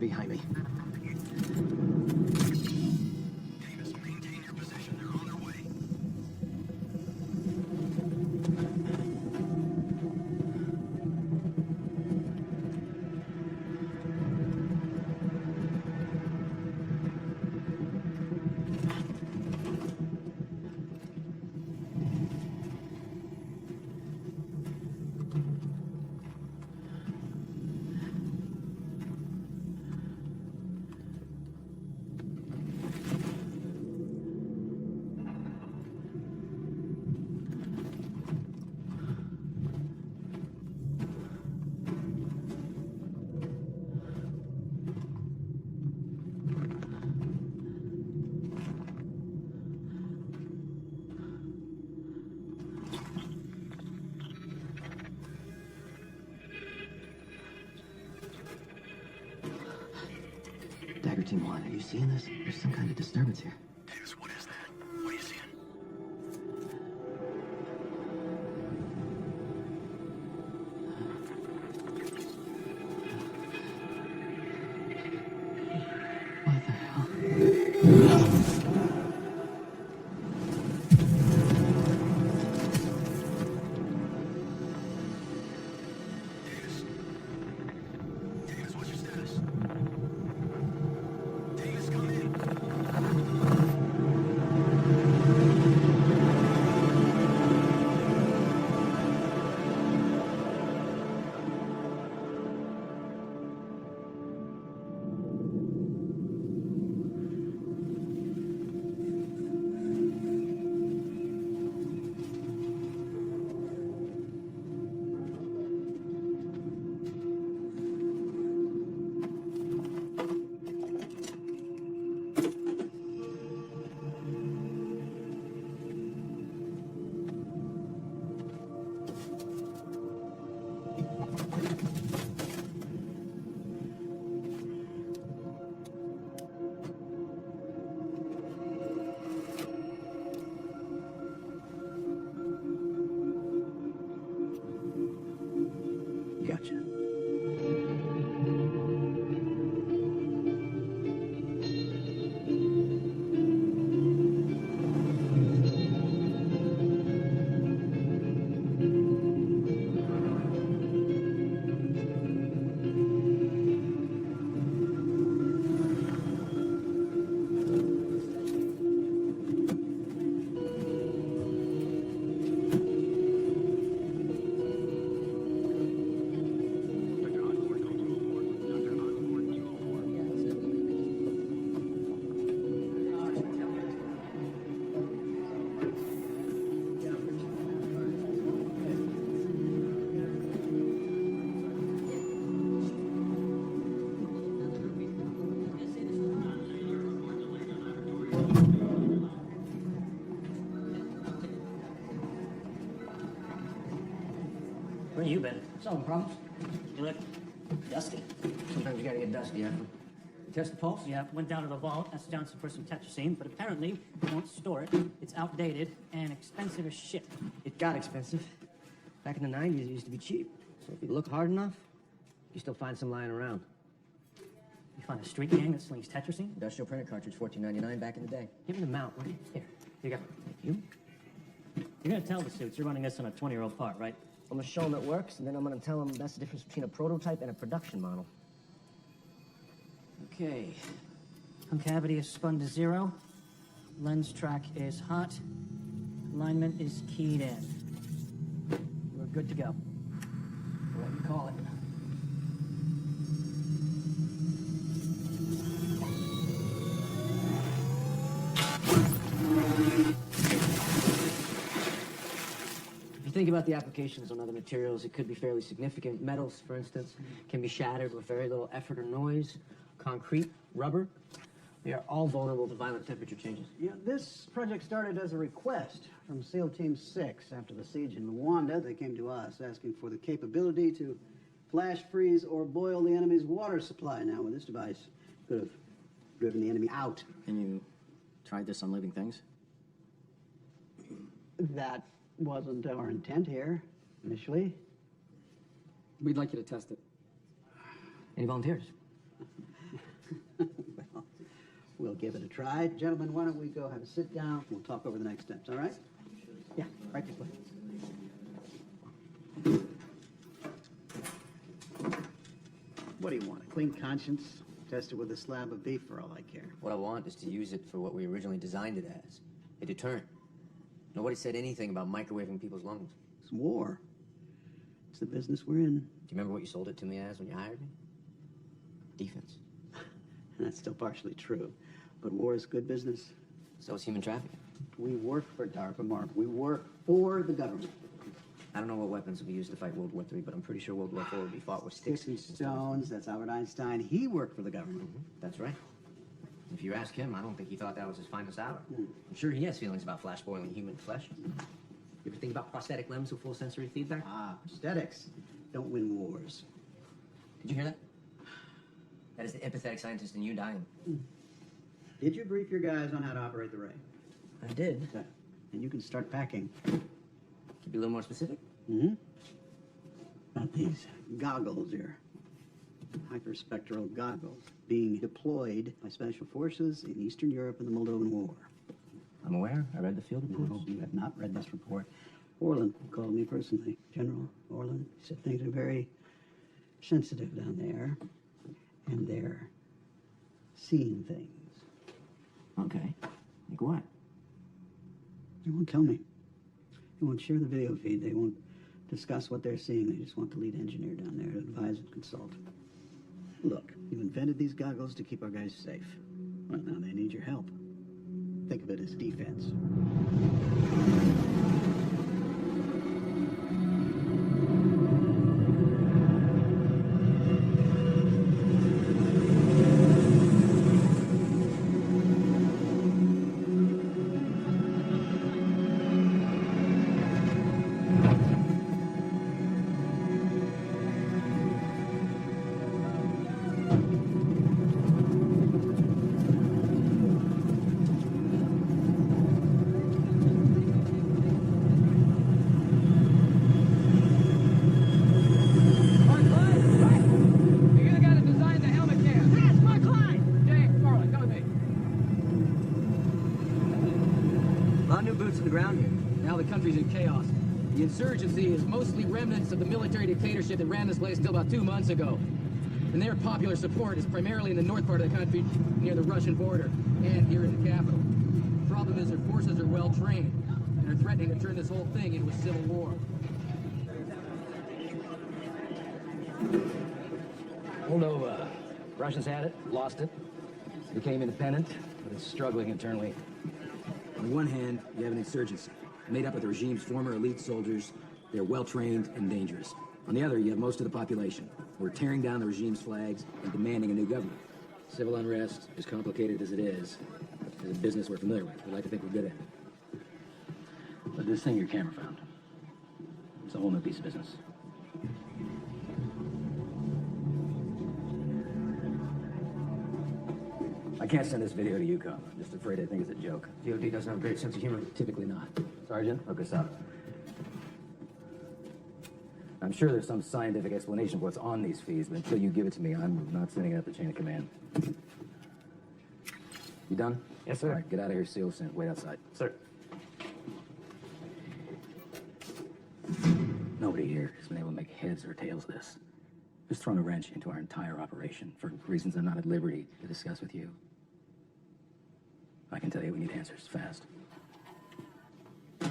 behind me. Davis, maintain your position. They're on their way. Dagger Team 1, are you seeing this? There's some kind of disturbance here. Davis, what is that? What are you seeing? What the hell? Davis? Davis, what's your status? Davis, come in. Gotcha. Where you been? Solving problems. You look dusty. Sometimes you gotta get dusty, Afro. Test the pulse? Yeah, went down to the vault, asked Johnson for some tetrazine, but apparently he won't store it. It's outdated and expensive as shit. It got expensive. Back in the 90s, it used to be cheap. So if you look hard enough, you still find some lying around. You find a street gang that slings tetrazine? Industrial printer cartridge, $14.99 back in the day. Give me the mount, will you? Here, you go. You? You're gonna tell the suits you're running this on a 20-year-old part, right? I'm gonna show them it works, and then I'm gonna tell them that's the difference between a prototype and a production model. Okay. Concavity is spun to 0. Lens track is hot. Alignment is keyed in. We're good to go. What do you call it? If you think about the applications on other materials, it could be fairly significant. Metals, for instance, can be shattered with very little effort or noise. Concrete, rubber, they are all vulnerable to violent temperature changes. Yeah, this project started as a request from SEAL Team 6. After the siege in Rwanda, they came to us asking for the capability to flash freeze or boil the enemy's water supply. Now, with this device, could have driven the enemy out. And you tried this on living things? That wasn't our intent here, initially. We'd like you to test it. Any volunteers? give it a try. Gentlemen, why don't we go have a sit down? We'll talk over the next steps, all right? Yeah, right this way. What do you want, a clean conscience? Test it with a slab of beef for all I care. What I want is to use it for what we originally designed it as, a deterrent. Nobody said anything about microwaving people's lungs. It's war. It's the business we're in. Do you remember what you sold it to me as when you hired me? Defense. And that's still partially true. But war is good business. So is human trafficking. We work for DARPA, Mark. We work for the government. I don't know what weapons will be used to fight World War III, but I'm pretty sure World War IV will be fought with sticks and stones. That's Albert Einstein. He worked for the government. That's right. If you ask him, I don't think he thought that was his finest hour. I'm sure he has feelings about flash boiling human flesh. You ever think about prosthetic limbs with full sensory feedback? Ah, aesthetics don't win wars. Did you hear that? That is the empathetic scientist in you dying. Did you brief your guys on how to operate the ray? I did. Okay. And you can start packing. Can you be a little more specific? Mm-hmm. About these goggles here. Hyperspectral goggles being deployed by special forces in Eastern Europe in the Moldovan War. I'm aware. I read the field reports. No, you have not read this report. Orland called me personally. General Orland. He said things are very sensitive down there. And they're seeing things. Okay. Like what? They won't tell me. They won't share the video feed. They won't discuss what they're seeing. They just want the lead engineer down there to advise and consult. Look, you've invented these goggles to keep our guys safe. Well, now they need your help. Think of it as defense. The insurgency is mostly remnants of the military dictatorship that ran this place until about 2 months ago. And their popular support is primarily in the north part of the country, near the Russian border, and here in the capital. The problem is their forces are well trained, and are threatening to turn this whole thing into a civil war. Moldova. Russians had it, lost it, became independent, but it's struggling internally. On the one hand, you have an insurgency, made up of the regime's former elite soldiers. They're well-trained and dangerous. On the other, you have most of the population who are tearing down the regime's flags and demanding a new government. Civil unrest, as complicated as it is a business we're familiar with. We like to think we're good at it. But this thing your camera found, it's a whole new piece of business. I can't send this video to UCOM. I'm just afraid I think it's a joke. DOD doesn't have a great sense of humor. Typically not. Sergeant, hook us up. I'm sure there's some scientific explanation for what's on these feeds, but until you give it to me, I'm not sending it up the chain of command. You done? Yes, sir. All right, get out of here, seal sent. Wait outside. Sir. Nobody here has been able to make heads or tails of this. Just thrown a wrench into our entire operation for reasons I'm not at liberty to discuss with you. I can tell you we need answers fast. Do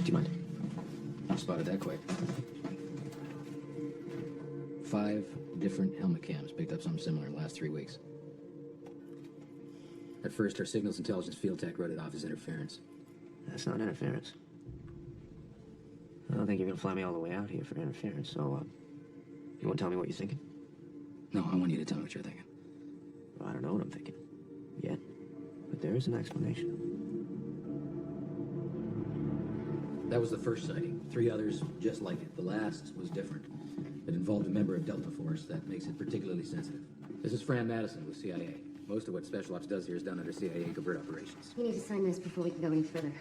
you mind? You spotted that quick. 5 different helmet cams picked up something similar in the last 3 weeks. At first, our signals intelligence field tech wrote it off as interference. That's not interference. I don't think you're gonna fly me all the way out here for interference, so, you won't tell me what you're thinking? No, I want you to tell me what you're thinking. Well, I don't know what I'm thinking. Yet. But there is an explanation. That was the first sighting. 3 others just like it. The last was different. It involved a member of Delta Force. That makes it particularly sensitive. This is Fran Madison with CIA. Most of what Special Ops does here is done under CIA covert operations. You need to sign this before we can go any further.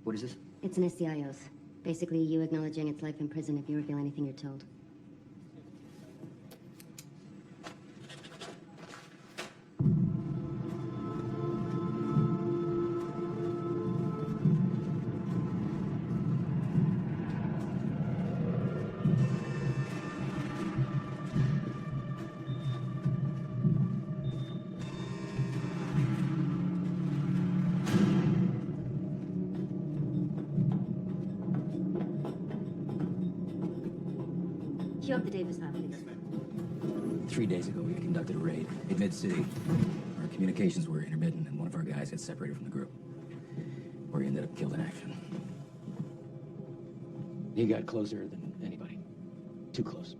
What is this? It's an SCI oath. Basically, you acknowledging its life in prison if you reveal anything you're told. Cue up the Davis map, please. 3 days ago, we conducted a raid in Mid-City. Our communications were intermittent, and one of our guys got separated from the group, where he ended up killed in action. He got closer than anybody. Too close.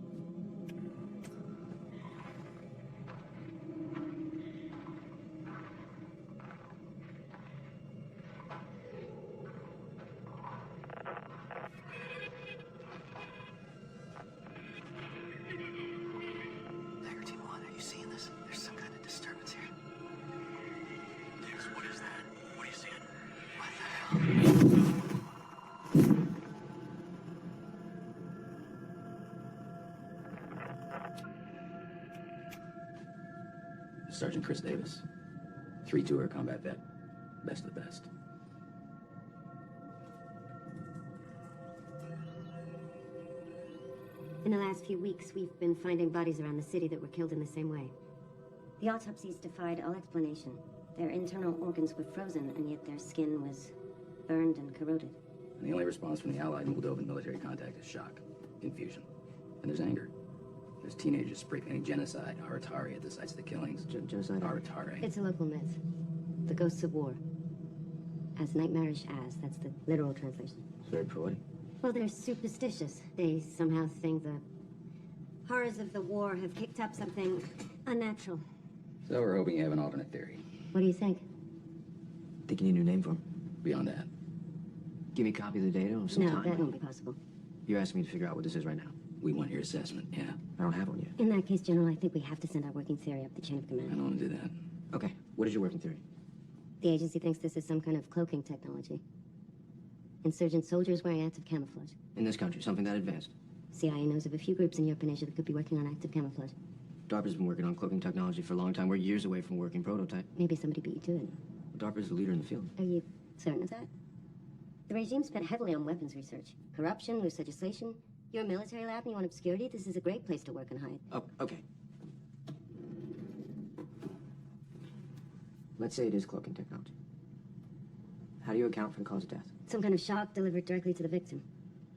Tiger Team 1, are you seeing this? There's some kind of disturbance here. Davis, what is that? What are you seeing? What the hell? Sergeant Chris Davis. 3-tour combat vet. Best of the best. In the last few weeks, we've been finding bodies around the city that were killed in the same way. The autopsies defied all explanation. Their internal organs were frozen, and yet their skin was burned and corroded. And the only response from the Allied Moldovan military contact is shock, confusion, and there's anger. There's teenagers spray painting genocide, Aratari at the sites of the killings. Genocide? Aratari. It's a local myth. The ghosts of war. As nightmarish as, that's the literal translation. It's very poetic. Well, they're superstitious. They somehow think the horrors of the war have kicked up something unnatural. So we're hoping you have an alternate theory. What do you think? Think you need a new name for him? Beyond that, Give me a copy of the data or some No, time. that won't be possible. You're asking me to figure out what this is right now. we want your assessment, yeah. I don't have one yet. In that case, General, I think we have to send our working theory up the chain of I command. don't want to do that. Okay, what is your working theory? The agency thinks this is some kind of cloaking technology. Insurgent soldiers wearing active camouflage. In this country, something that advanced. CIA knows of a few groups in Europe and Asia that could be working on active camouflage. DARPA's been working on cloaking technology for a long time. We're years away from working prototype. Maybe somebody beat you to it. DARPA's the leader in the field. Are you certain of that? The regime spent heavily on weapons research. Corruption, loose legislation. You're a military lab and you want obscurity? This is a great place to work and hide. Oh, okay. Let's say it is cloaking technology. How do you account for the cause of death? Some kind of shock delivered directly to the victim.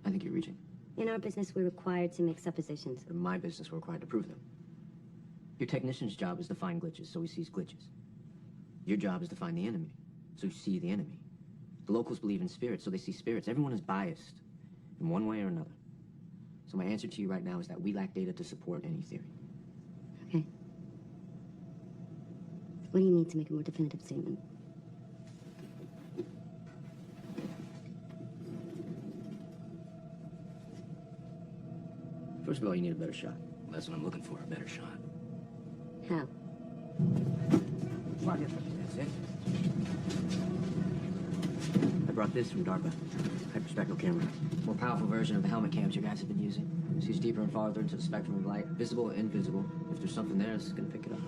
I think you're reaching. In our business, we're required to make suppositions. In my business, we're required to prove them. Your technician's job is to find glitches, so he sees glitches. Your job is to find the enemy, so you see the enemy. The locals believe in spirits, so they see spirits. Everyone is biased in one way or another. So my answer to you right now is that we lack data to support any theory. Okay. What do you need to make a more definitive statement? First of all, you need a better shot. That's what I'm looking for, a better shot. How? That's it. I brought this from DARPA. Hyperspectral camera. More powerful version of the helmet cams you guys have been using. Sees deeper and farther into the spectrum of light, visible and invisible. If there's something there, it's gonna pick it up.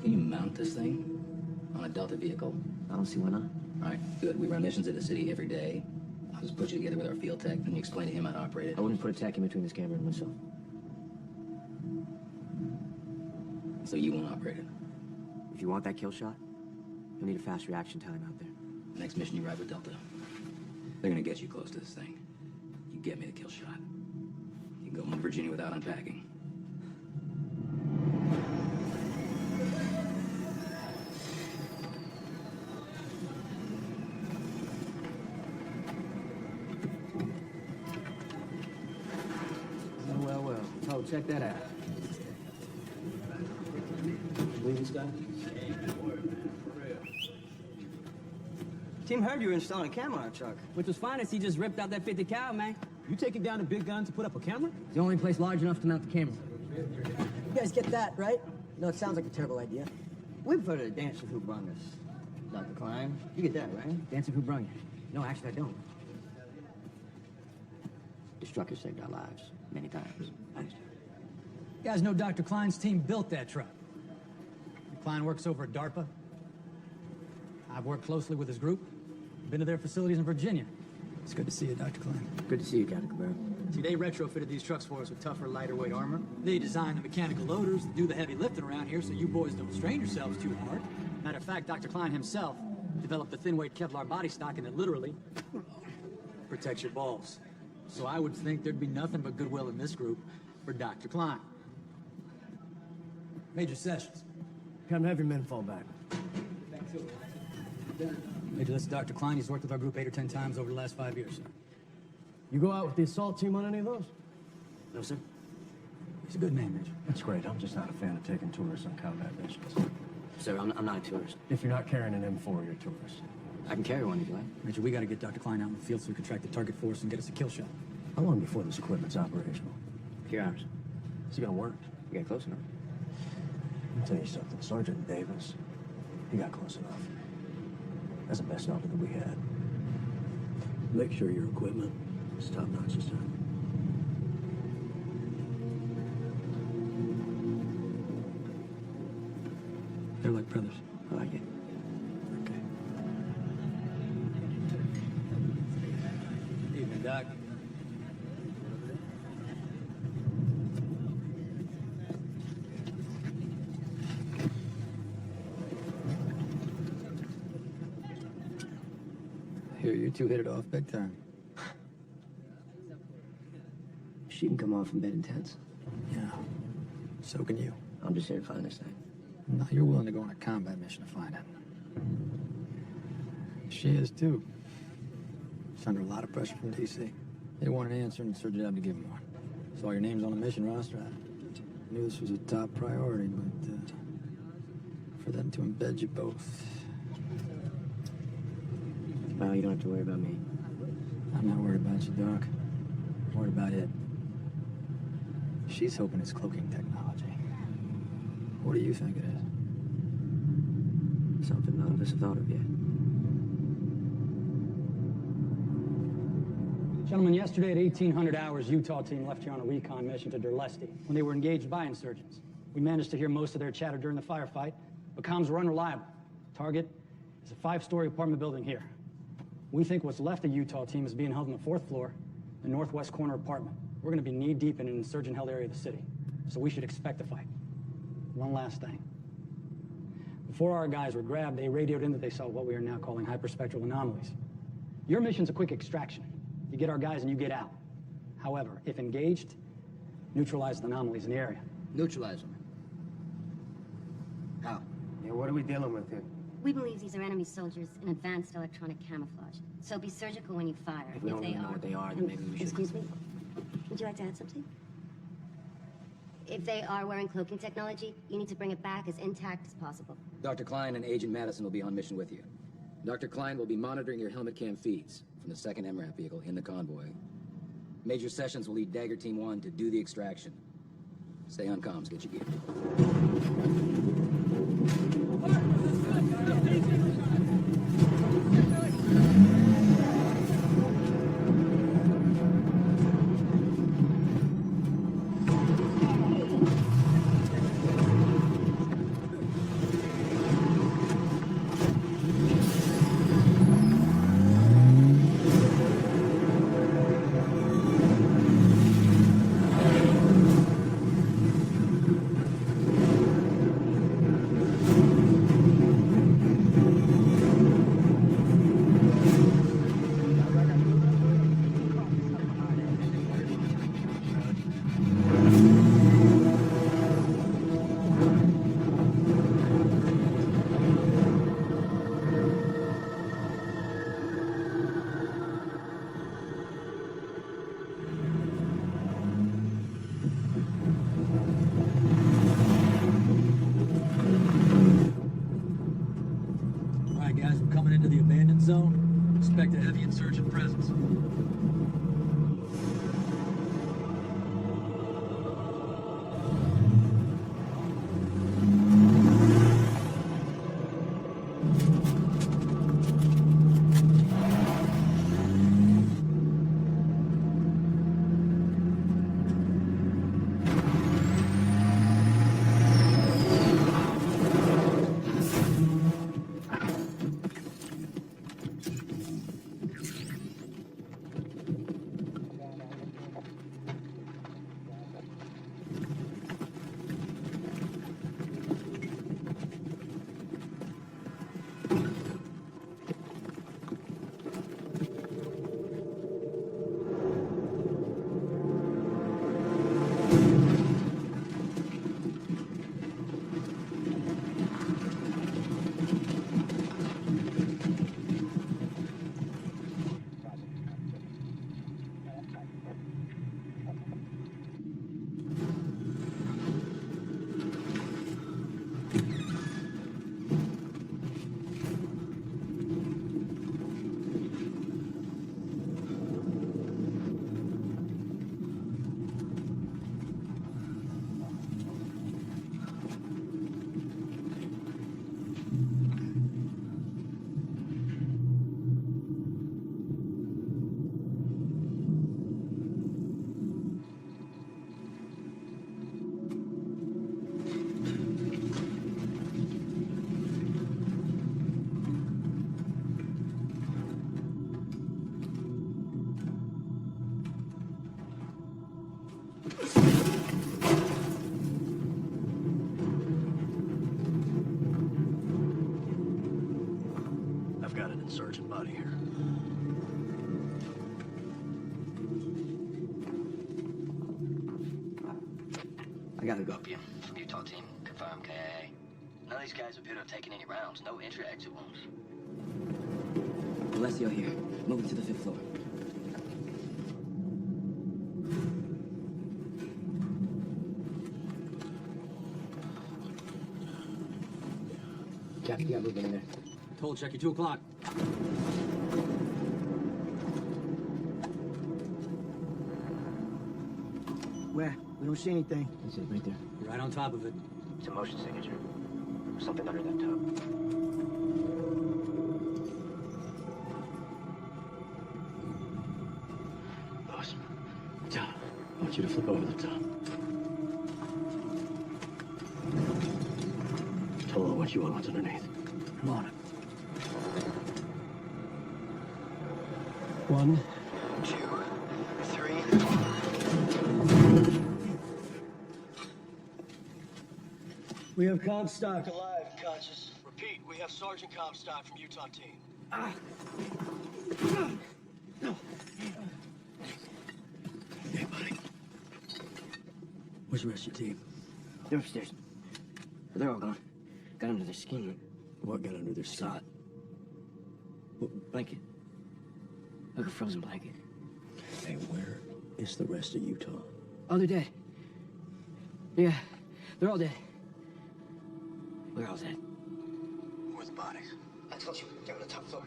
Can you mount this thing on a Delta vehicle? I don't see why not. All right, good. We run missions in the city every day. I'll just put you together with our field tech, and you explain to him how to operate it. I wouldn't put a tech in between this camera and myself. So you won't operate it. If you want that kill shot, you'll need a fast reaction time out there. Next mission, you ride with Delta. They're gonna get you close to this thing. You get me the kill shot. You can go home to Virginia without unpacking. Well, well. Oh, check that out. Believe this guy? Tim heard you were installing a camera on our truck. Which was fine as he just ripped out that 50 cal, man. You taking down a big gun to put up a camera? It's the only place large enough to mount the camera. You guys get that, right? No, it sounds like a terrible idea. We've heard of the Dancing Who Brung Us. Dr. Klein, you get that, right? Dancing Who Brung You. No, actually, I don't. Destructor saved our lives many times. You guys know Dr. Klein's team built that truck. Klein works over at DARPA. I've worked closely with his group. Been to their facilities in Virginia. It's good to see you, Dr. Klein. Good to see you, Captain Cabrera. See, they retrofitted these trucks for us with tougher, lighter weight armor. They designed the mechanical loaders to do the heavy lifting around here so you boys don't strain yourselves too hard. Matter of fact, Dr. Klein himself developed the thin-weight Kevlar body stocking that literally protects your balls. So I would think there'd be nothing but goodwill in this group for Dr. Klein. Major Sessions. Come have your men fall back. Major, this is Dr. Klein. He's worked with our group 8 or 10 times over the last 5 years, sir. You go out with the assault team on any of those? No, sir. He's a good man, Major. That's great. I'm just not a fan of taking tourists on combat missions. Sir, I'm not a tourist. If you're not carrying an M4, you're a tourist. I can carry one if you like. Major, we got to get Dr. Klein out in the field so we can track the target force and get us a kill shot. How long before this equipment's operational? A few hours. Is it gonna work? You get close enough. I'll tell you something. Sergeant Davis, he got close enough. That's the best offer that we had. Make sure your equipment is top-notch this time. They're like brothers. I like it. Okay. Evening, Doc. Here, you two hit it off big time. She can come on from bed intense. Yeah. So can you. I'm just here to find this thing. No, you're willing to go on a combat mission to find it. She is, too. She's under a lot of pressure from D.C. They want an answer, and it's her job to give them one. Saw your names on the mission roster. I knew this was a top priority, but for them to embed you both... Well, you don't have to worry about me. I'm not worried about you, Doc. I'm worried about it. She's hoping it's cloaking technology. What do you think it is? Something none of us have thought of yet. Gentlemen, yesterday at 1800 hours, Utah team left here on a recon mission to Durlesti when they were engaged by insurgents. We managed to hear most of their chatter during the firefight, but comms were unreliable. Target is a 5-story apartment building here. We think what's left of Utah team is being held on the 4th floor, the northwest corner apartment. We're going to be knee-deep in an insurgent-held area of the city, so we should expect a fight. One last thing. Before our guys were grabbed, they radioed in that they saw what we are now calling hyperspectral anomalies. Your mission's a quick extraction. You get our guys and you get out. However, if engaged, neutralize the anomalies in the area. Neutralize them. How? Yeah, what are we dealing with here? We believe these are enemy soldiers in advanced electronic camouflage. So be surgical when you fire. If we don't even know what they are, then maybe we should... Excuse me? Would you like to add something? If they are wearing cloaking technology, you need to bring it back as intact as possible. Dr. Klein and Agent Madison will be on mission with you. Dr. Klein will be monitoring your helmet cam feeds from the 2nd MRAP vehicle in the convoy. Major Sessions will lead Dagger Team 1 to do the extraction. Stay on comms, get your gear. All right, guys, we're coming into the abandoned zone. Expect a heavy insurgent presence. got the go. From Utah team. Confirm KIA. None of these guys appear to have taken any rounds. No entry or exit wounds. Alessio here. Moving to the 5th floor. Jack, you got movement in there. Told check you 2 o'clock. Where? We don't see anything. That's it, right there. You're right on top of it. It's a motion signature. Something under that tub. Boss, Tom, I want you to flip over the top. Tell her what you want, what's underneath. Come on. 1, 2, 3. We have Comstock alive, conscious. Repeat, we have Sergeant Comstock from Utah team. Hey, buddy. Where's the rest of your team? They're upstairs. They're all gone. Got under their skin. What got under their skin? Saw it. Blanket. Like a frozen blanket. Hey, where is the rest of Utah? Oh, they're dead. Yeah, they're all dead. We're all dead. Where's the bodies? I told you, they're on the top floor.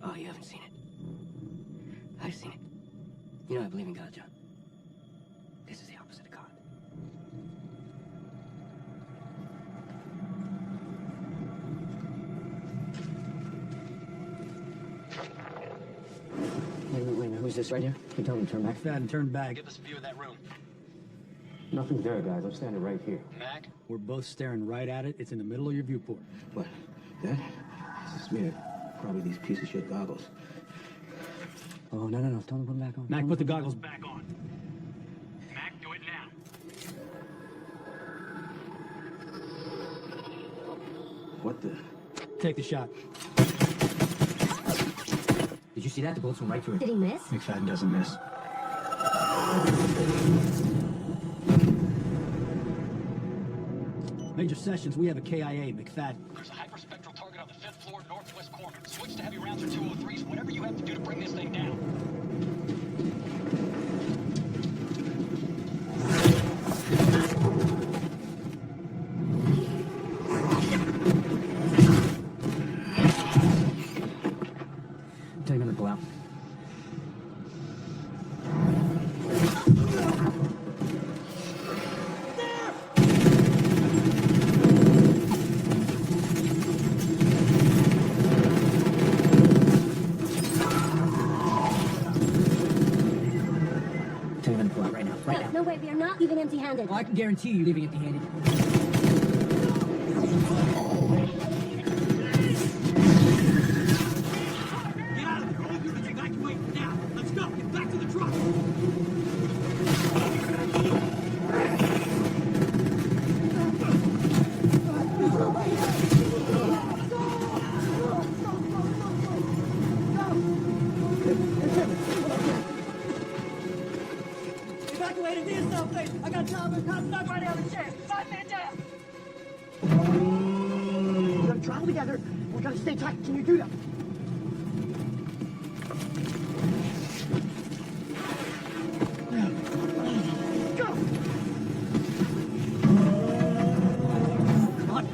Oh, you haven't seen it. I've seen it. You know I believe in God, John. This is the opposite of God. Wait a minute. Who's this right here? Can you tell him to turn back? McFadden, turn back. Give us a view of that room. Nothing's there, guys. I'm standing right here. Mac? We're both staring right at it. It's in the middle of your viewport. What? That? This is me. Probably these piece of shit goggles. Oh, no. Tell him to put them back on. Mac, put the goggles Back on. Mac, do it now. What the? Take the shot. Did you see that? The bullets went right through it. Did he miss? McFadden doesn't miss. Major Sessions, we have a KIA, McFadden. There's a hyperspectral target on the 5th floor, northwest corner. Switch to heavy rounds or 203s, whatever you have to do to bring this thing down. Tell him to pull out. Tell him to pull out right now. Right now. No way, we are not leaving empty-handed. Well, I can guarantee you leaving empty-handed. Get out of there! All units evacuate now! Let's go! Get back to the truck! Evacuating the cell place. I got Tom and Comstock right on the chair. 5 man down. We gotta travel together. We gotta stay tight. Can you do that? Go! Come on.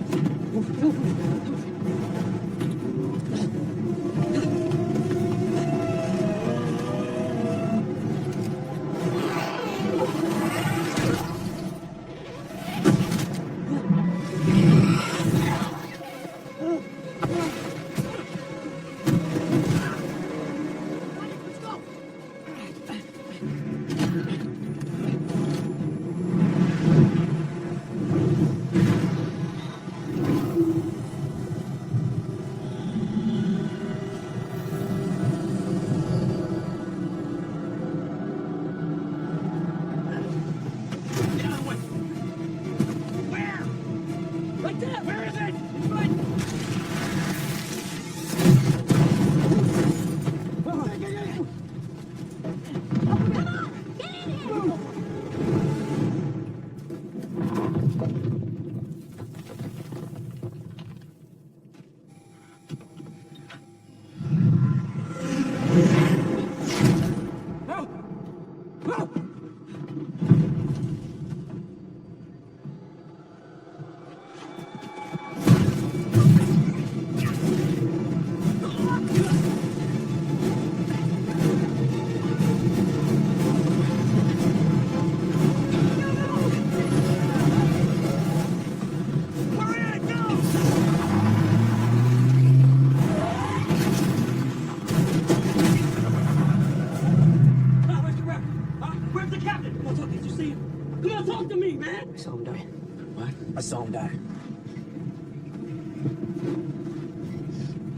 I saw him die.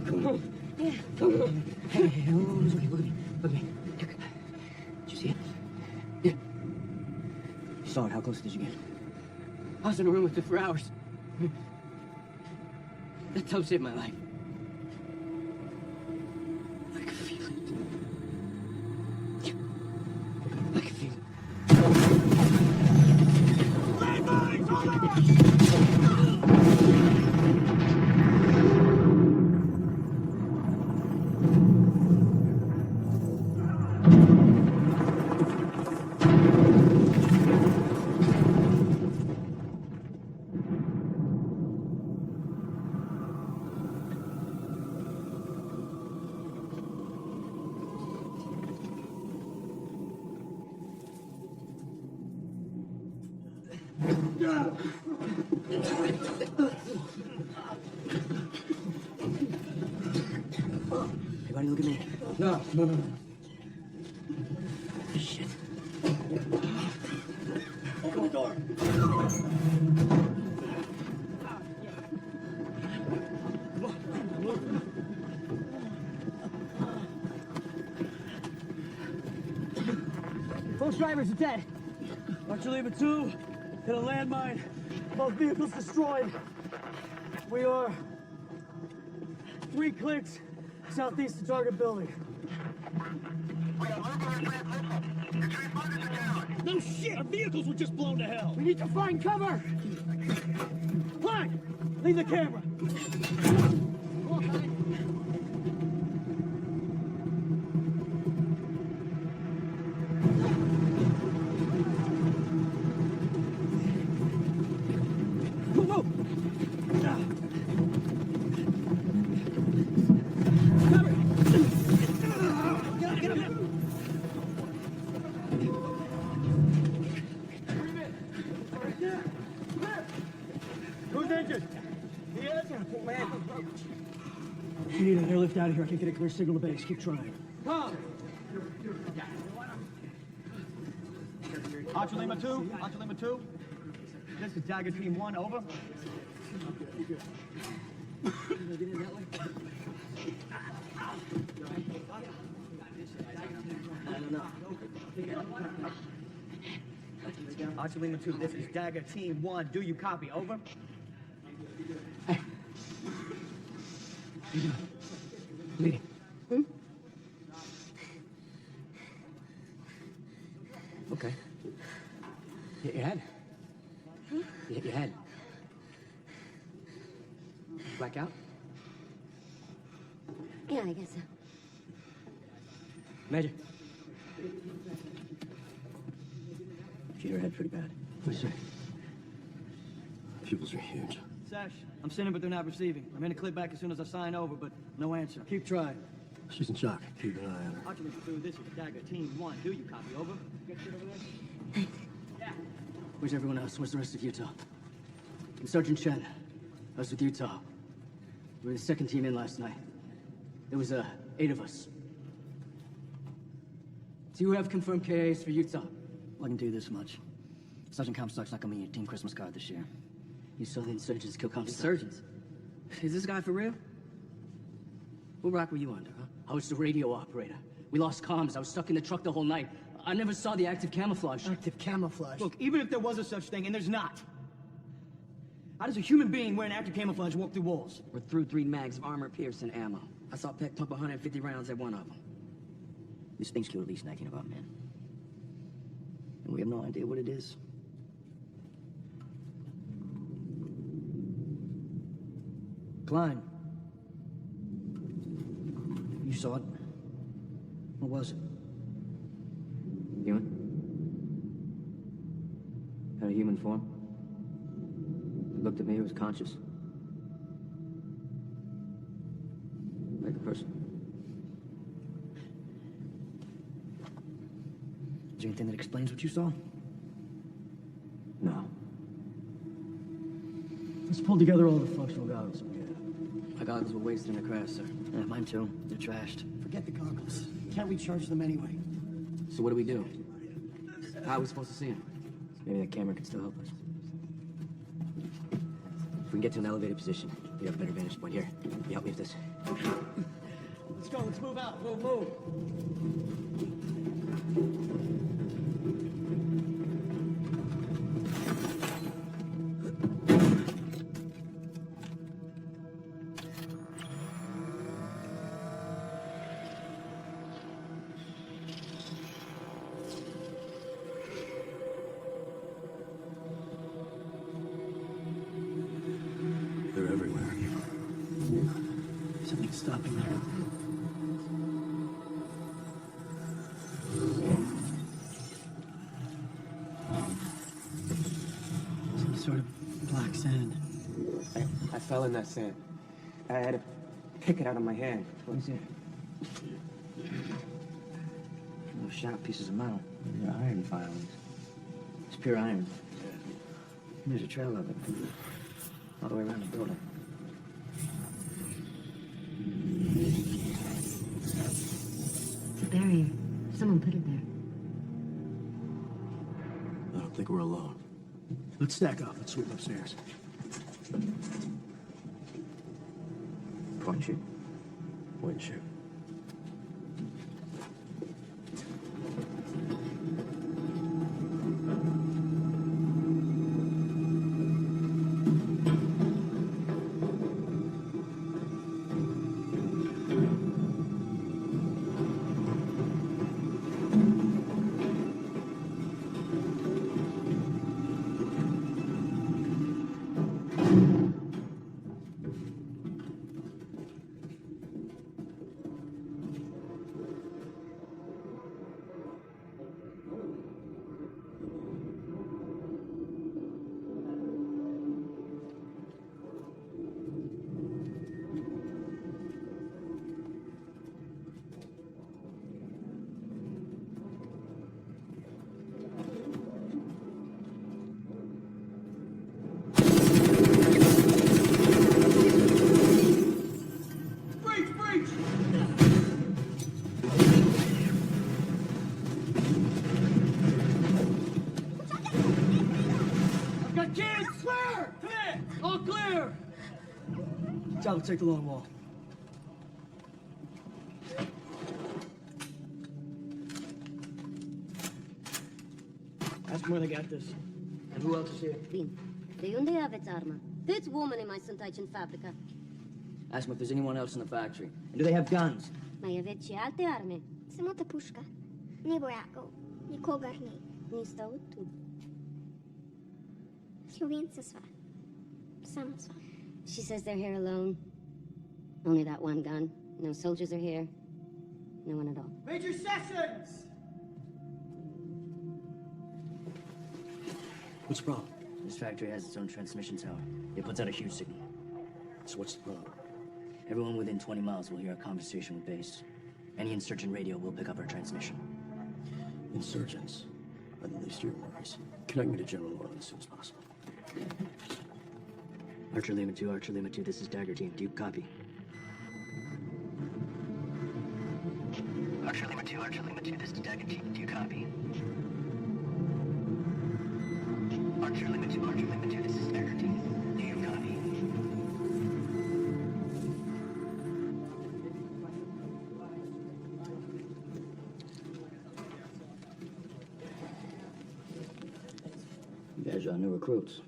Come on. Yeah. Come on. Hey, look at me, look at me. Look at me. Did you see it? Yeah. You saw it. How close did you get? I was in a room with it for hours. That tub saved my life. I could feel it. I could feel it. Landmines! Hold Hey, buddy, look at me. No. Shit. Open the door. Both drivers are dead. Archer Lima 2 hit a landmine. Both vehicles destroyed. We are 3 clicks southeast of target building. No shit! Our vehicles were just blown to hell! We need to find cover! Clyde! Leave the camera! Who's injured? He is? We need an airlift out of here. I can't get a clear signal to base. Keep trying. Come! Archer Lima 2, Archer Lima 2. This is Dagger Team 1, over. Archer Lima 2, this is Dagger Team 1. Do you copy? Over. Bleeding. Okay. Hit your head. You hit your head. Black out? Yeah, I guess so. Major. Hit your head pretty bad. What's that? Pupils are huge. Sash, I'm sending, but they're not receiving. I'm going to click back as soon as I sign over, but no answer. Keep trying. She's in shock. Keep an eye on her. Archer Lima 2, this is Dagger Team 1. Do you copy? Over. Get shit over there? Where's everyone else? Where's the rest of Utah? I'm Sergeant Chen. I was with Utah. We were the second team in last night. There was 8 of us. Do you have confirmed KAs for Utah? I can do this much. Sergeant Comstock's not gonna be in your team Christmas card this year. You saw the insurgents kill Comstock. Insurgents? Is this guy for real? What rock were you under, huh? I was the radio operator. We lost comms. I was stuck in the truck the whole night. I never saw the active camouflage. Active camouflage. Look, even if there was a such thing, and there's not, how does a human being wearing active camouflage walk through walls? We're through 3 mags of armor-piercing ammo. I saw Peck pump 150 rounds at one of them. This thing's killed at least 19 of our men. And we have no idea what it is. Klein. You saw it. What was it? Human? Had a human form. He looked at me, he was conscious. Like a person. Is there anything that explains what you saw? No. Let's pull together all the functional goggles. My goggles were wasted in the crash, sir. Yeah, mine too. They're trashed. Forget the goggles. Can't recharge them anyway. So what do we do? How are we supposed to see him? Maybe that camera could still help us. If we can get to an elevated position, we have a better vantage point. Here, you help me with this. Let's go. Let's move out. Move. They're everywhere. Something's stopping them. Some sort of black sand. I fell in that sand. I had to pick it out of my hand. What is it? Those sharp pieces of metal. They're iron filings. It's pure iron. There's a trail of it. All the way around the building. It's a barrier. Someone put it there. I don't think we're alone. Let's stack up. Let's sweep upstairs. Point shoot. Point shoot. Got kids! Clear! Clear! All clear! Java, take the long wall. Ask them where they got this. And who else is here? Bine. De unde aveți arma? Câți oameni mai sunt aici în fabrică? Ask them if there's anyone else in the factory. And do they have guns? Mai aveți și alte arme? Самата пушка. Не боякал. Никога не. Нищо от тук. Словенца сва. Само сва. She says they're here alone. Only that one gun. No soldiers are here. No one at all. Major Sessions! What's the problem? This factory has its own transmission tower. It puts out a huge signal. So what's the problem? Everyone within 20 miles will hear a conversation with base. Any insurgent radio will pick up our transmission. Insurgents are the least of your worries. Connect me to General Norman as soon as possible. Archer Lima 2, this is Dagger Team. Do you copy? Archer Lima 2, this is Dagger Team. Do you copy? Archer Lima 2, this is Dagger Team. Do you copy? You guys are new recruits.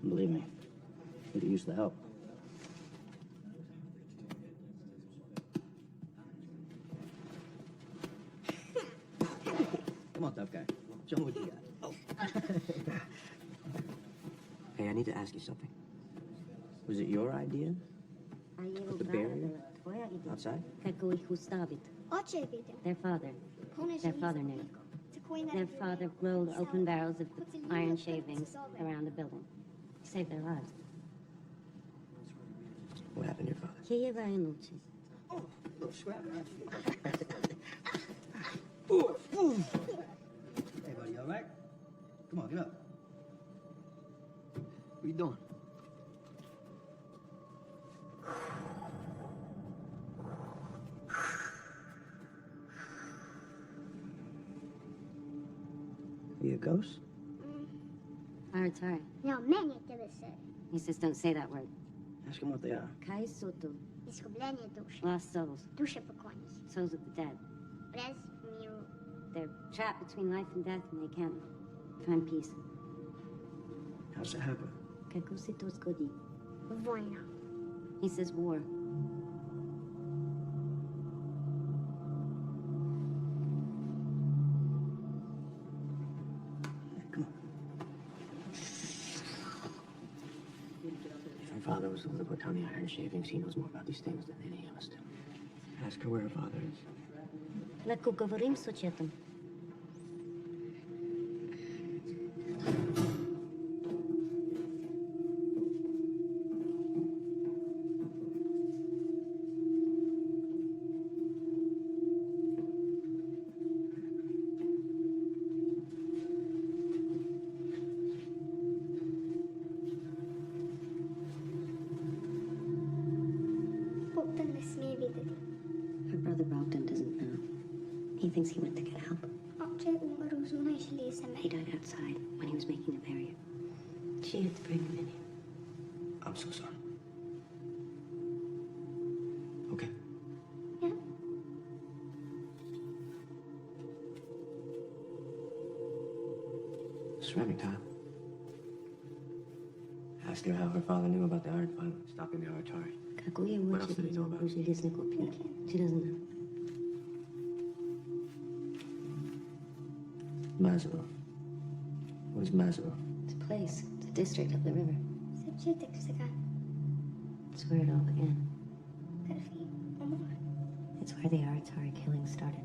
And believe me, we could use the help. Come on, tough guy. Show me what you got. Oh. Hey, I need to ask you something. Was it your idea? The barrier? Outside? Kako ih ustavit. Oče je vidio. Their father. Their father knew. Their father rolled open barrels of iron shavings around the building. He saved their lives. What happened to your father? Kiev în luce. Hey, buddy, all right? Come on, get up. What are you doing? Are you a ghost? Hard. Ja, meni te se. He says don't say that word. Ask him what they are. Kai Soto. Изгубление души. Lost souls. Души покойниц. Souls of the dead. Без миру. They're trapped between life and death and they can't find peace. How's that happen? Kako se to zgodi? Война. He says war. If her father was the one who put down the iron shavings, he knows more about these things than any of us do. Ask her where her father is. Леко говорим с отчетом. Богдан не смее видели. Her brother Bogdan doesn't know. He thinks he went to get help. Отче умер у зона и жили He семей. died outside when he was making the barrier. She had to bring him in here. I'm so sorry. Okay. Yeah. Ceramic time. Ask her how her father knew about the iron pilot stopping the Aratari. Какое What else did he know about it? железный копья? She doesn't know. Mazarov. What is Mazarov? It's a place. It's a district up the river. Сечетек сега. It's where it all began. Кърфи. Умор. It's where the Aratari killing started.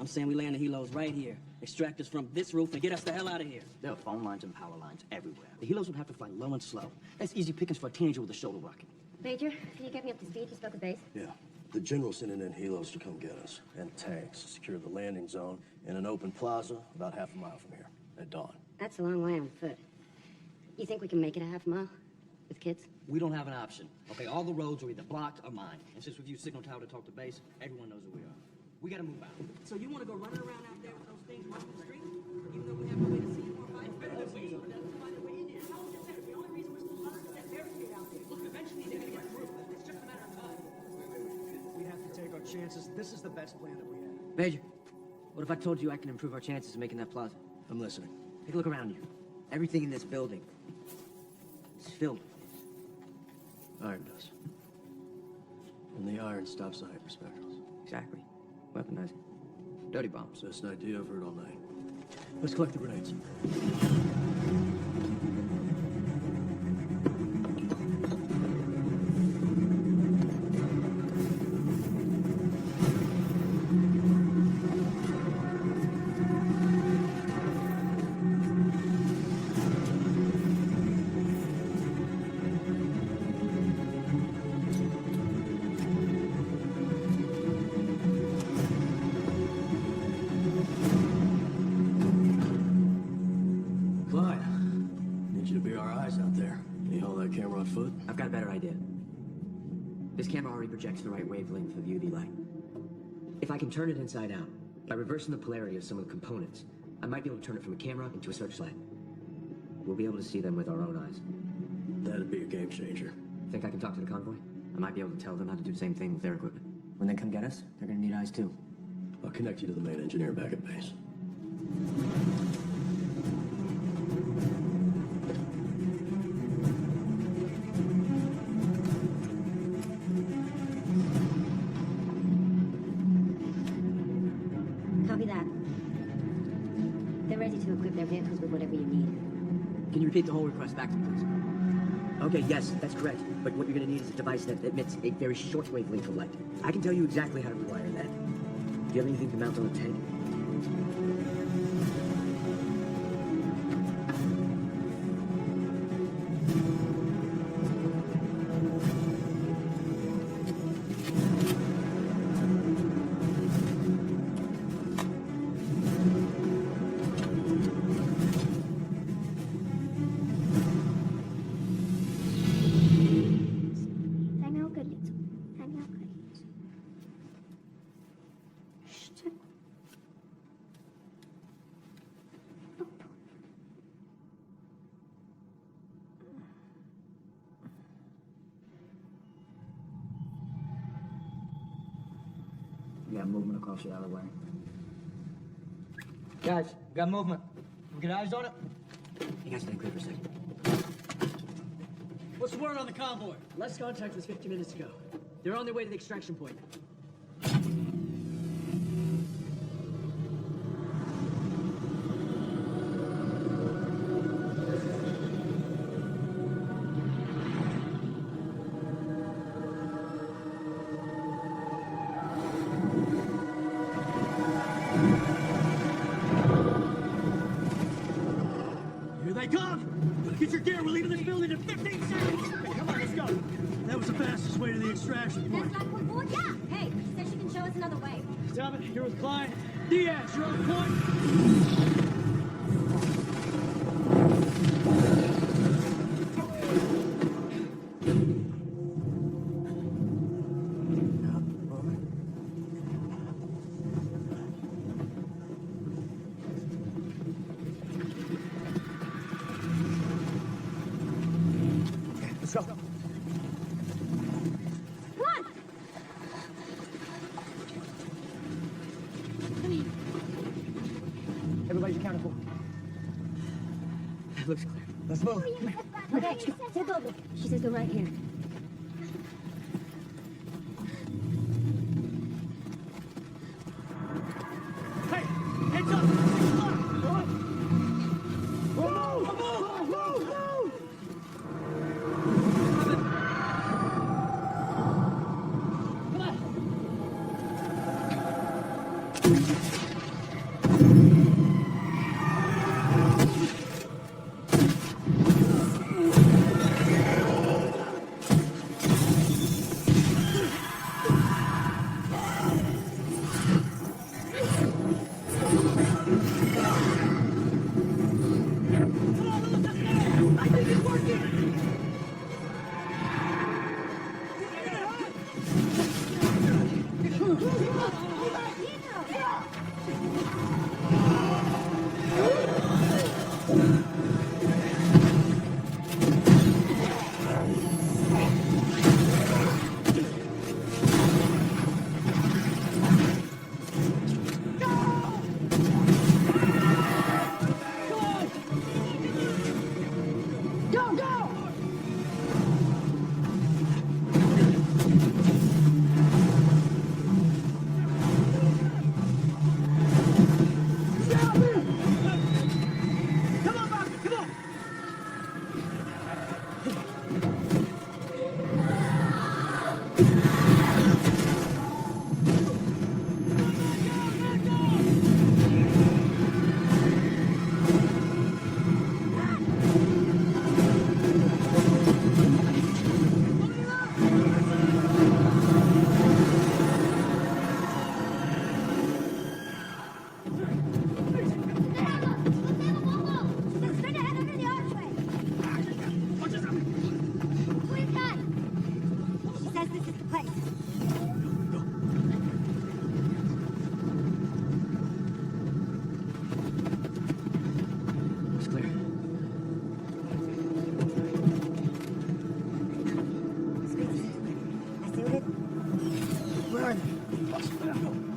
I'm saying we land the helos right here. Extract us from this roof and get us the hell out of here. There are phone lines and power lines everywhere. The helos would have to fly low and slow. That's easy pickings for a teenager with a shoulder rocket. Major, can you get me up to speed? You spoke with base. Yeah. The general's sending in helos to come get us, and tanks to secure the landing zone in an open plaza about half a mile from here at dawn. That's a long way on foot. You think we can make it a half mile? With kids? We don't have an option. Okay, all the roads are either blocked or mined. And since we've used signal tower to talk to base, everyone knows who we are. We gotta move out. So you want to go running around out there with those things running the street? Even though we have no way to see them or fight? Better than we would have to find a way in there. How is it better? The only reason we're still 100% barricade out there. Look, eventually they're going to get through. It's just a matter of time. We have to take our chances. This is the best plan that we have. Major, what if I told you I can improve our chances of making that plaza? I'm listening. Take a look around you. Everything in this building is filled with these. Iron does. And the iron stops the hyperspectrals. Exactly. Weaponizing. Dirty bombs. Best idea I've heard all night. Let's collect the grenades. Clyde, need you to be our eyes out there. Can you hold that camera on foot? I've got a better idea. This camera already projects the right wavelength of UV light. If I can turn it inside out, by reversing the polarity of some of the components, I might be able to turn it from a camera into a searchlight. We'll be able to see them with our own eyes. That'd be a game changer. Think I can talk to the convoy? I might be able to tell them how to do the same thing with their equipment. When they come get us, they're gonna need eyes too. I'll connect you to the main engineer back at base. Copy that. They're ready to equip their vehicles with whatever you need. Can you repeat the whole request back to me, please? Okay, yes, that's correct. But what you're gonna need is a device that emits a very short wavelength of light. I can tell you exactly how to rewire that. Do you have anything to mount on the tank? Zamiał krylicą. Zamiał krylicą. Jeszcze. got movement across the alleyway. Guys, got movement. We get eyes on it? You guys stay clear for a second. What's the word on the convoy? Last contact was 50 minutes ago. They're on their way to the extraction point. Here they come! Get your gear, we're leaving this building in 15 seconds! Come on, let's go! That was the fastest way to the extraction point. That's not forward? Yeah! Hey, she said she can show us another way. Stop it, you're with Klein. Diaz, you're on point! Let's go. Come on! Come here. Everybody's accounted for. It looks clear. Let's move. Okay, take over. She says go right here. Hey, heads up! 6 o'clock! Move! Move! Move! Move!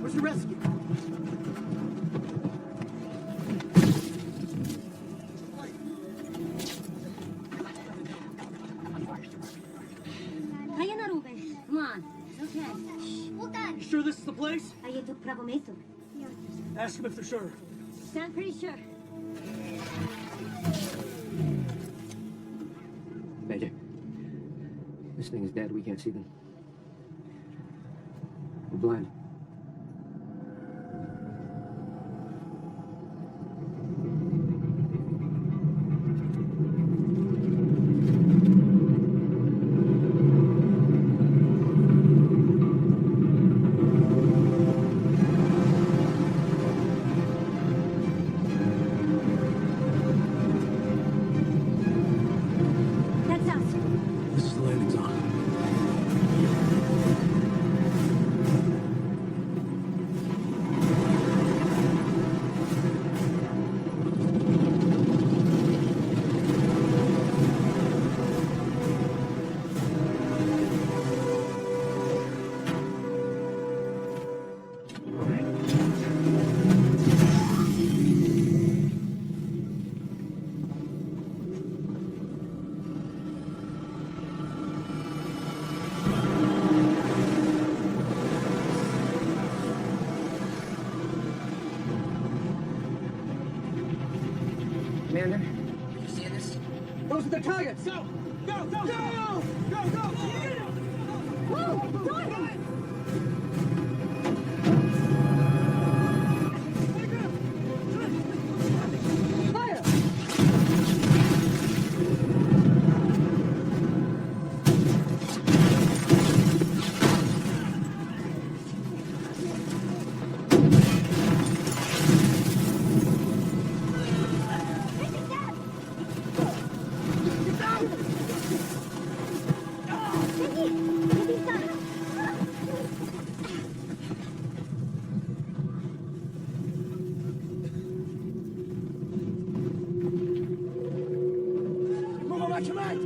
Where's the rescue? Kaya na, Ruben. Come on. It's okay. Hold on. You sure this is the place? Are you to Pravomeso? Ask them if they're sure. Sound pretty sure. Major, this thing is dead. We can't see them. We're blind. That's us. This is the landing zone. Those are the targets! Go! Go! Go! Go! Go! Go! Whoa! Jordan! Move on, your right!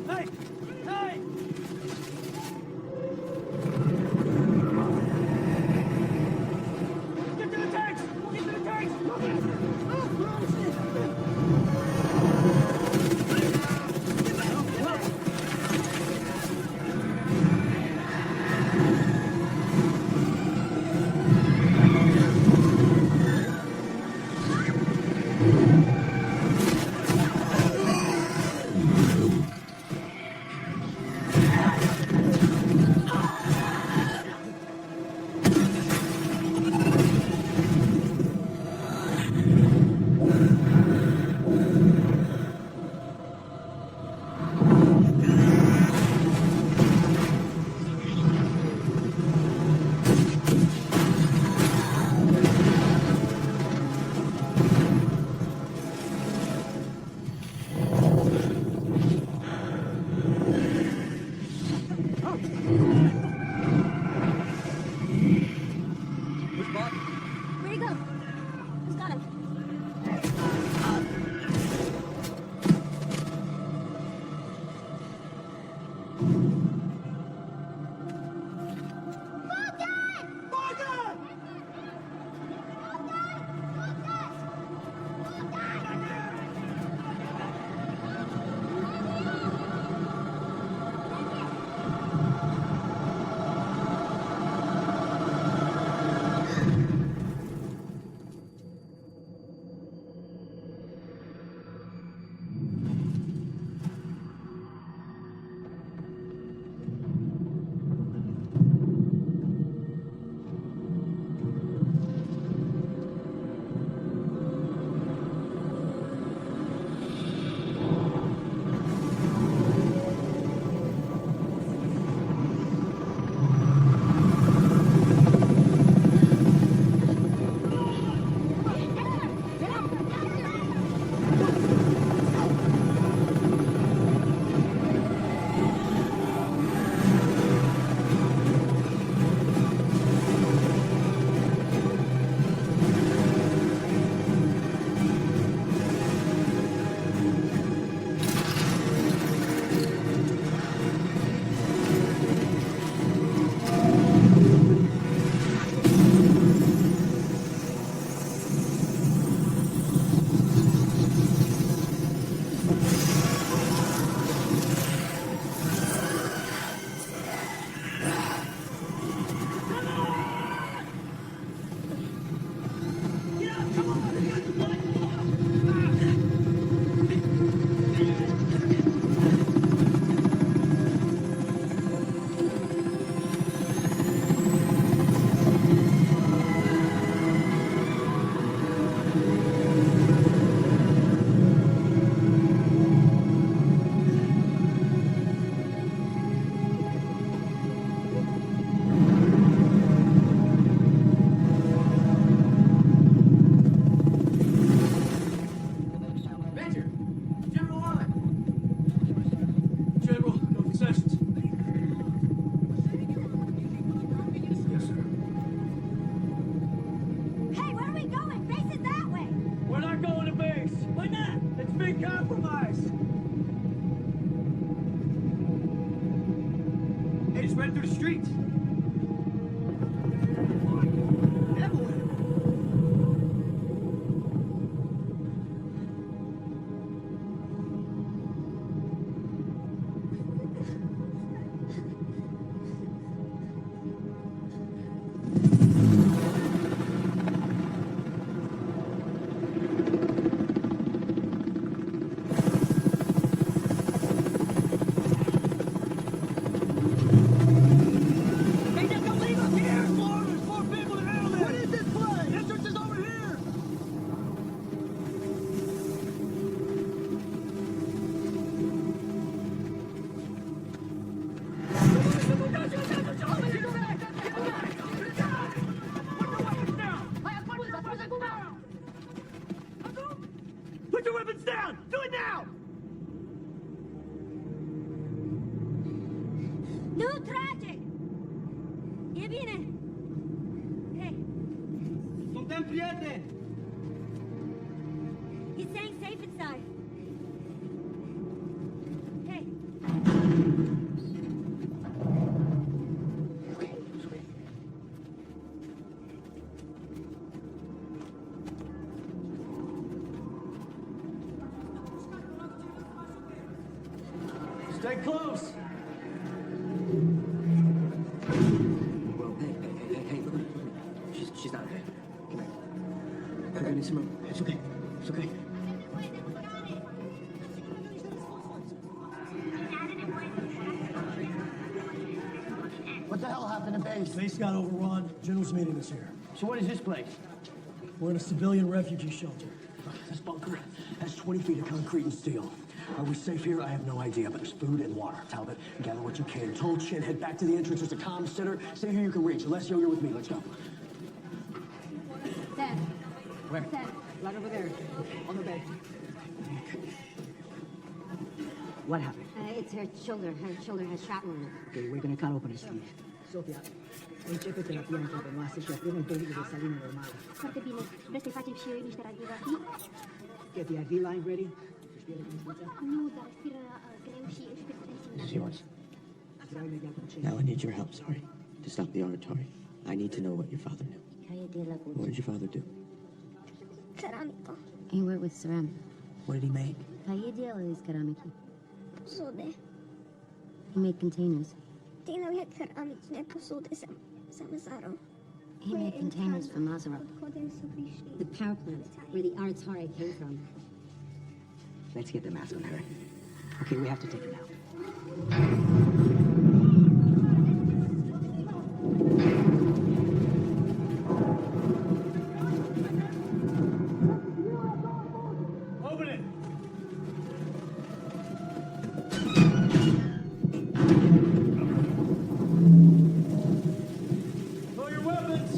Hey! Hey! Get to the tanks! Get to the tanks! Where'd he go? Who's got him? spread through the streets. down! Do it now! Nu trage! E bine! Hey, Suntem prieteni! he's staying safe inside. Hey, Stay close! Well, hey, look. She's not okay. Come here. Put her in some room. It's okay. It's okay. What the hell happened to base? Base got overrun. General's meeting us here. So what is this place? We're in a civilian refugee shelter. This bunker has 20 feet of concrete and steel. Are we safe here? I have no idea, but there's food and water. Talbot, gather what you can. Told Chin, head back to the entrance. There's a comm center. Stay here you can reach. Alessio, you're with me. Let's go. Dad. Where? Dad. Right over there. On the bed. What happened? It's her shoulder. Her shoulder has shrapnel in it. Okay, we're gonna cut open his sleeve. Sofia, începe terapia în capă noastră și aplicăm tehnică de salină normală. Foarte bine. Vreți să-i facem și niște radiografii? Get the IV line ready? Respiră cu infuția. Nu, dar respiră greu și își pierde tensiunea. This is yours. Vreau imediat un check. Now I need your help, sorry, to stop the oratory. I need to know what your father knew. What did your father do? Ceramică. He worked with ceramic. What did he make? Какая делали из керамики? Посуди. He made containers. Делали керамичные посуди за Мазаро. He made containers for Maserow. The power plant, where the Aratari came from. Let's get the mask on her. Okay, we have to take her now. Open it! Throw your weapons!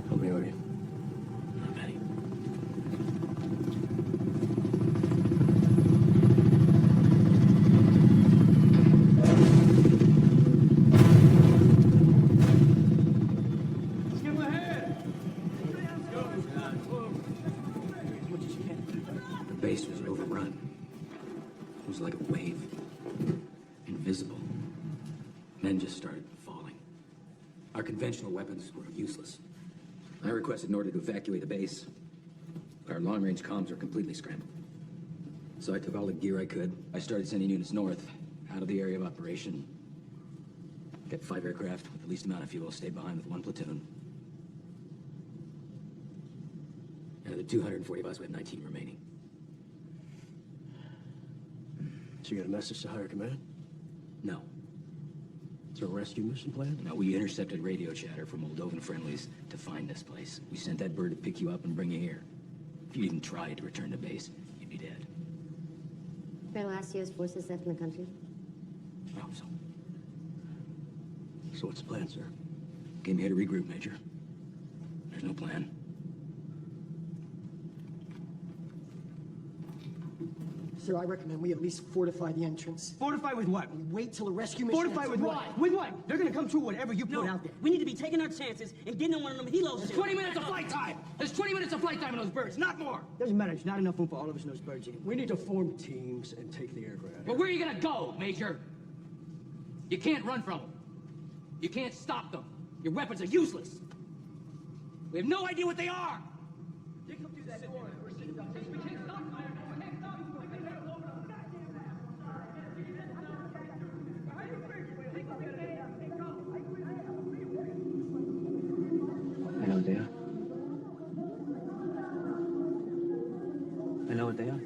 How many are you? Not many. Give him a hand! The base was overrun. It was like a wave. Invisible. Men just started falling. Our conventional weapons were useless. I requested an order to evacuate the base. Our long-range comms are completely scrambled. So I took all the gear I could. I started sending units north, out of the area of operation. Got 5 aircraft with the least amount of fuel, stayed behind with 1 platoon. Out of the 240 of us, we have 19 remaining. So you got a message to higher command? No. Is there a rescue mission plan? No, we intercepted radio chatter from Moldovan friendlies to find this place. We sent that bird to pick you up and bring you here. If you even tried to return to base, you'd be dead. Colonel Astio's forces left in the country? I hope so. So what's the plan, sir? Came here to regroup, Major. There's no plan. Sir, I recommend we at least fortify the entrance. Fortify with what? Wait till a rescue mission. Fortify ends. with what? With what? They're gonna come through whatever you put out there. We need to be taking our chances and getting in one of them helos. There's 20 minutes of flight time! There's 20 minutes of flight time in those birds, not more! Doesn't matter, there's not enough room for all of us in those birds anymore. We need to form teams and take the aircraft. But where are you gonna go, Major? You can't run from them. You can't stop them. Your weapons are useless. We have no idea what they are. I know what they are. I know what they are.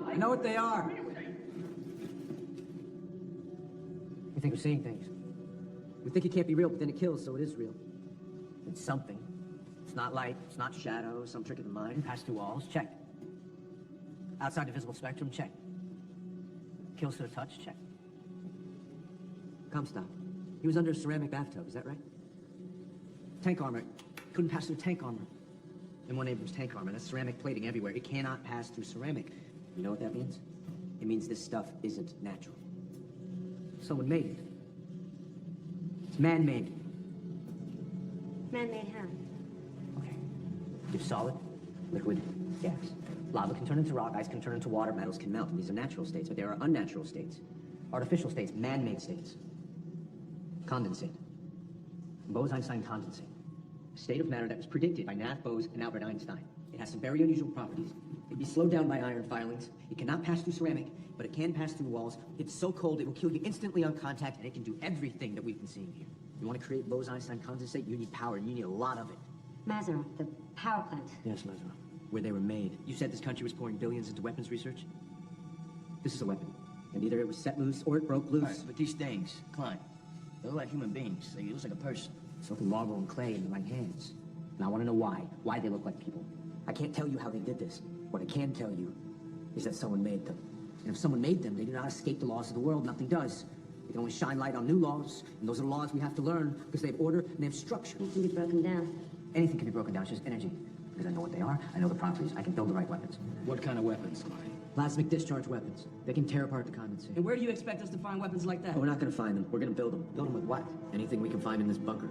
I know what they are. We think we're seeing things. We think it can't be real, but then it kills, so it is real. It's something. It's not light, it's not shadow, some trick of the mind. Pass through walls, check. Outside the visible spectrum, check. Kills to the touch, check. Comstock. He was under a ceramic bathtub, is that right? Tank armor. Couldn't pass through tank armor. M1 Abrams tank armor. That's ceramic plating everywhere. It cannot pass through ceramic. You know what that means? It means this stuff isn't natural. Someone made it. It's man-made. Man-made how? Okay. Give solid, liquid, gas. Lava can turn into rock, ice can turn into water, metals can melt. These are natural states, but there are unnatural states. Artificial states, man-made states. Condensate. Bose-Einstein condensate. A state of matter that was predicted by Nath Bose and Albert Einstein. It has some very unusual properties. It can be slowed down by iron filings. It cannot pass through ceramic, but it can pass through walls. It's so cold it will kill you instantly on contact, and it can do everything that we've been seeing here. You want to create Bose-Einstein condensate, you need power, and you need a lot of it. Mazaroff, the power plant. Yes, Mazaroff. Where they were made. You said this country was pouring billions into weapons research? This is a weapon. And either it was set loose or it broke loose. All right, but these things, Klein, they look like human beings. They look like a person. It's like marble and clay in the right hands. And I want to know why. Why they look like people. I can't tell you how they did this. What I can tell you is that someone made them. And if someone made them, they do not escape the laws of the world. Nothing does. They can only shine light on new laws. And those are the laws we have to learn because they have order and they have structure. It can be broken down. Anything can be broken down. It's just energy. Because I know what they are. I know the properties. I can build the right weapons. What kind of weapons, Klein? Plasmic discharge weapons. They can tear apart the condensate. And where do you expect us to find weapons like that? Oh, we're not going to find them. We're going to build them. Build them with what? Anything we can find in this bunker.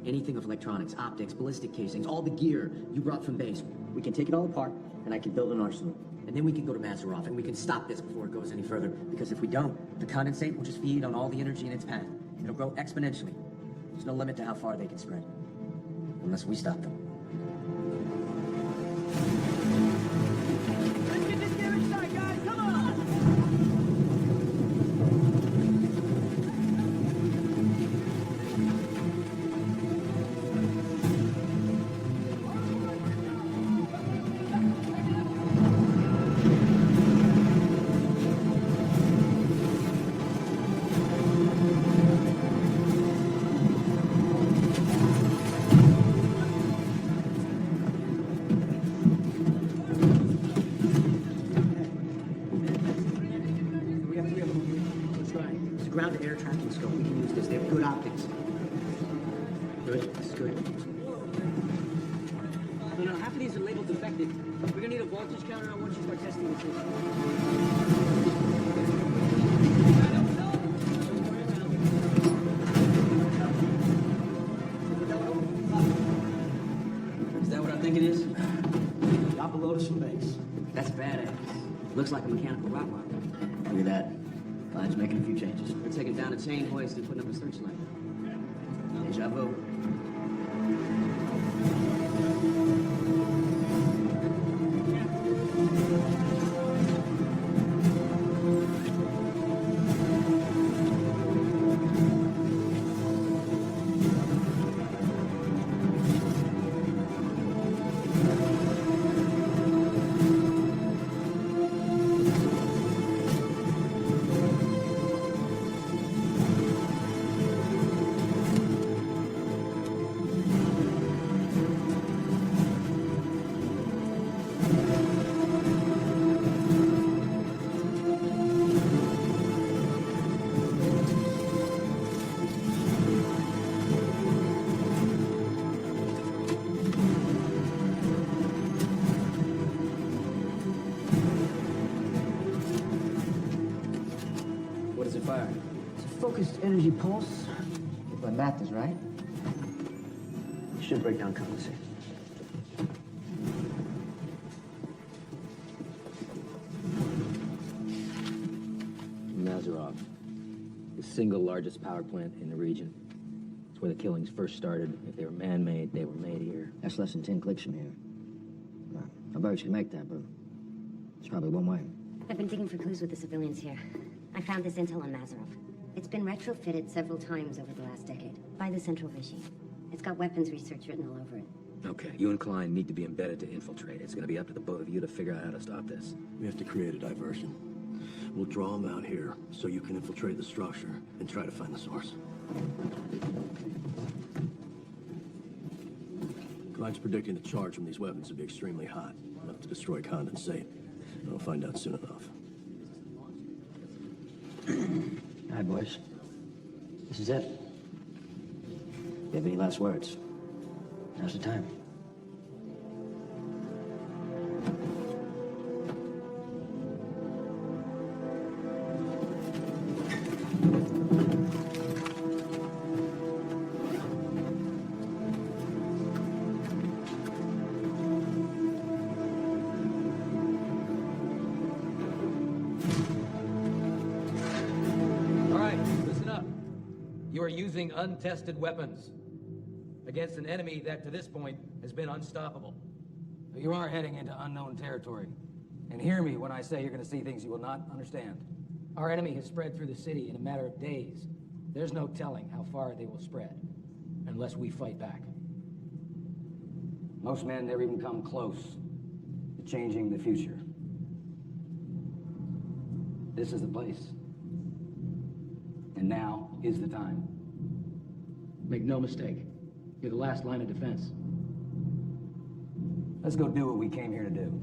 Anything of electronics, optics, ballistic casings, all the gear you brought from base. We can take it all apart, and I can build an arsenal. And then we can go to Mazaroff, and we can stop this before it goes any further. Because if we don't, the condensate will just feed on all the energy in its path. It'll grow exponentially. There's no limit to how far they can spread. Unless we stop them. Let's get this gear inside, guys. Come on! Ground-to-air tracking scope. We can use this. They have good optics. Good. This is good. No, half of these are labeled defective. We're gonna need a voltage counter on once you start testing the system. Is that what I think it is? Drop a load of some base. That's badass. Looks like a mechanical rock mark. Look at that. Klein's making a few changes. We're taking down a chain hoist and putting up a searchlight. Deja vu. Fire. It's a focused energy pulse. If my math is right, it should break down condensate. Mazaroff, the single largest power plant in the region. It's where the killings first started. If they were man-made, they were made here. That's less than 10 clicks from here. I bet you can make that, but it's probably one way. I've been digging for clues with the civilians here. I found this intel on Mazaroff. It's been retrofitted several times over the last decade by the Central Vichy. It's got weapons research written all over it. Okay, you and Klein need to be embedded to infiltrate. It's gonna be up to the both of you to figure out how to stop this. We have to create a diversion. We'll draw them out here so you can infiltrate the structure and try to find the source. Klein's predicting the charge from these weapons will be extremely hot, enough to destroy condensate. We'll find out soon enough. All right, boys. This is it. You have any last words? Now's the time. All right, listen up. You are using untested weapons against an enemy that, to this point, has been unstoppable. But you are heading into unknown territory. And hear me when I say you're going to see things you will not understand. Our enemy has spread through the city in a matter of days. There's no telling how far they will spread, unless we fight back. Most men never even come close to changing the future. This is the place. And now is the time. Make no mistake. You're the last line of defense. Let's go do what we came here to do.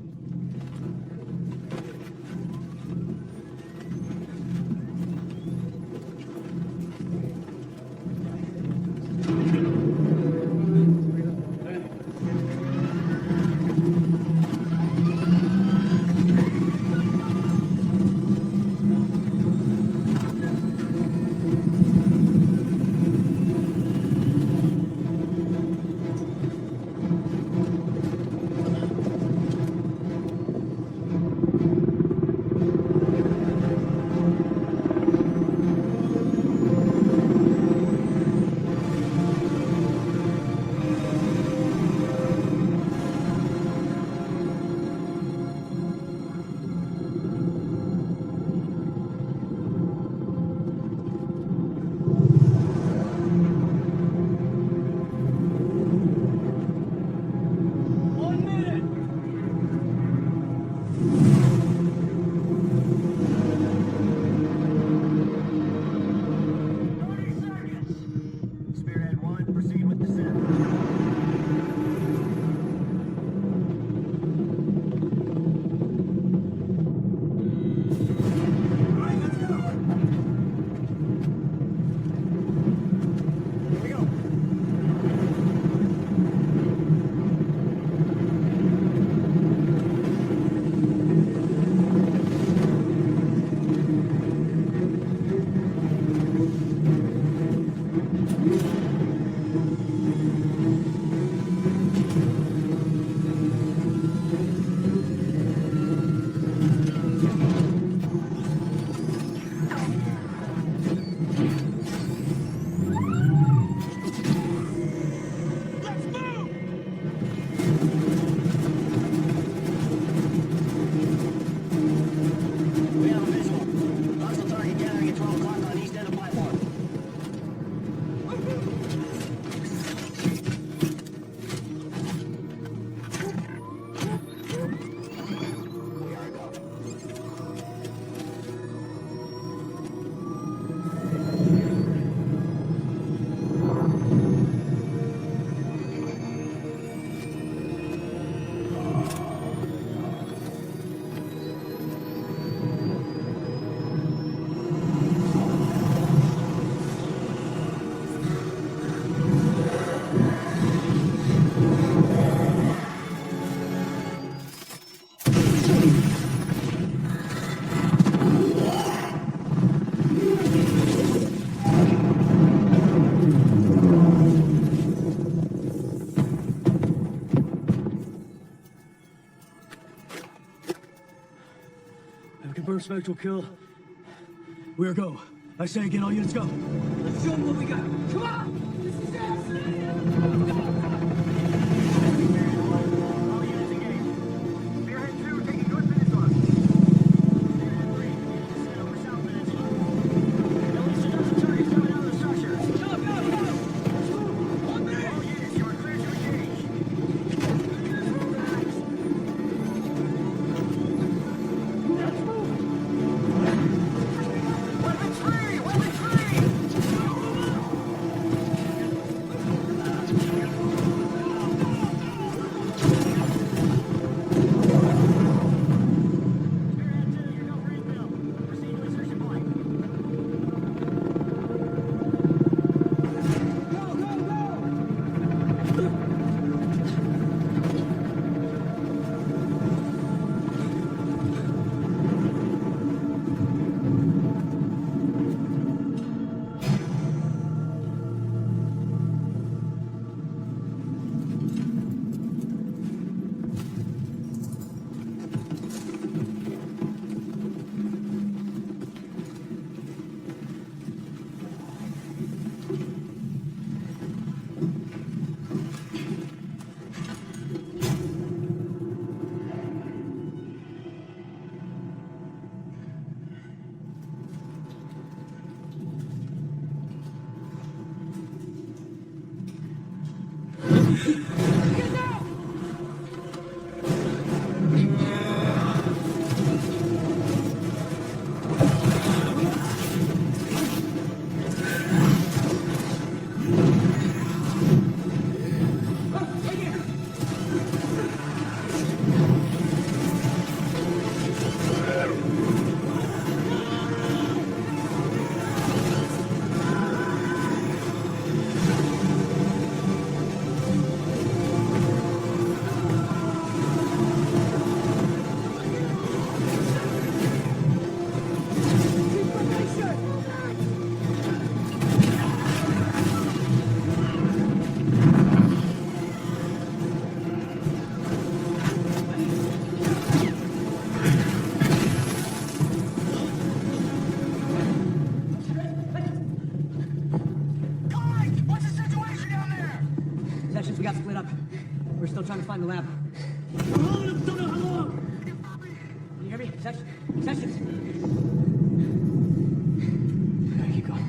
Spectral kill. We are go. I say again, all units go. Let's show them what we got. Come on! This is it! to find the lab. We're holding them, don't know how long. Can you hear me? Sessions. Okay, keep going.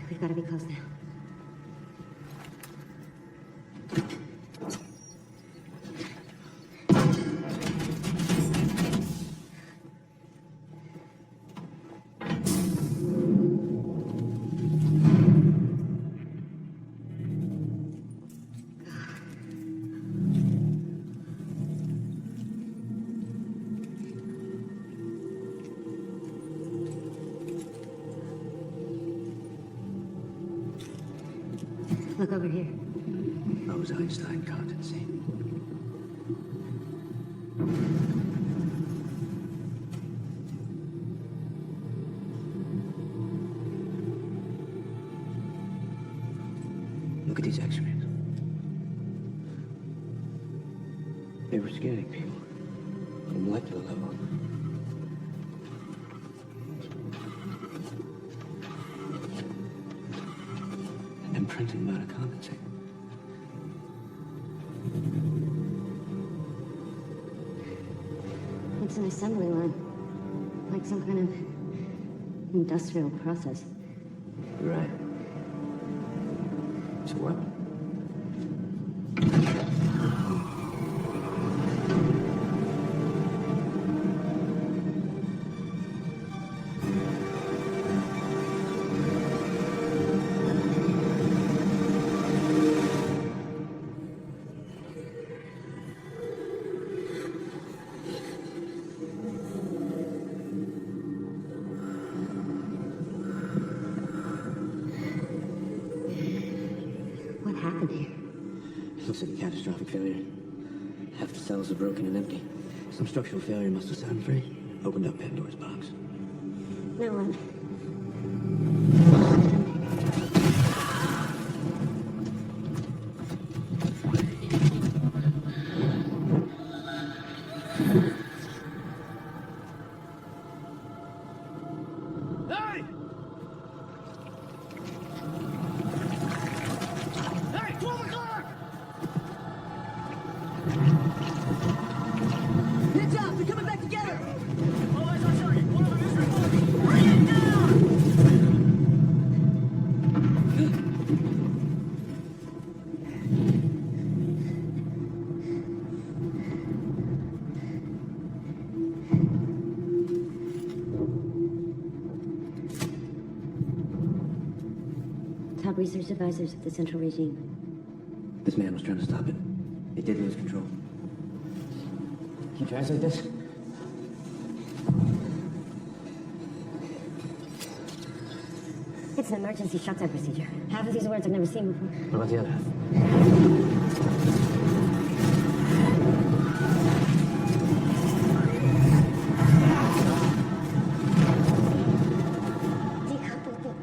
We've got to be close now. Look over here. Bose-Einstein condensate. Look at these x-rays. They were scanning people on a molecular level. And imprinting them out of condensate. It's an assembly line. Like some kind of industrial process. You're right. So what? What happened here? It looks like a catastrophic failure. Half the cells are broken and empty. Some structural failure must have set them free. Opened up Pandora's box. No one. Hey! Hey, 12 o'clock! Heads up, they're coming back together! All eyes on target. One of them is reporting. Bring it down! Top research advisors of the Central Regime. This man was trying to stop it. It did lose control. Can you translate this? It's an emergency shutdown procedure. Half of these words I've never seen before. What about the other half?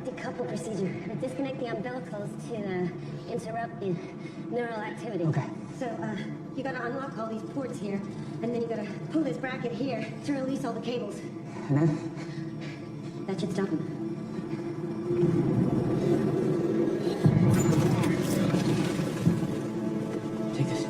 Decouple procedure. Disconnect the umbilicals to interrupt the neural activity. Okay. So, you gotta unlock all these ports here, and then you gotta pull this bracket here to release all the cables. And then? That should stop him. Take this.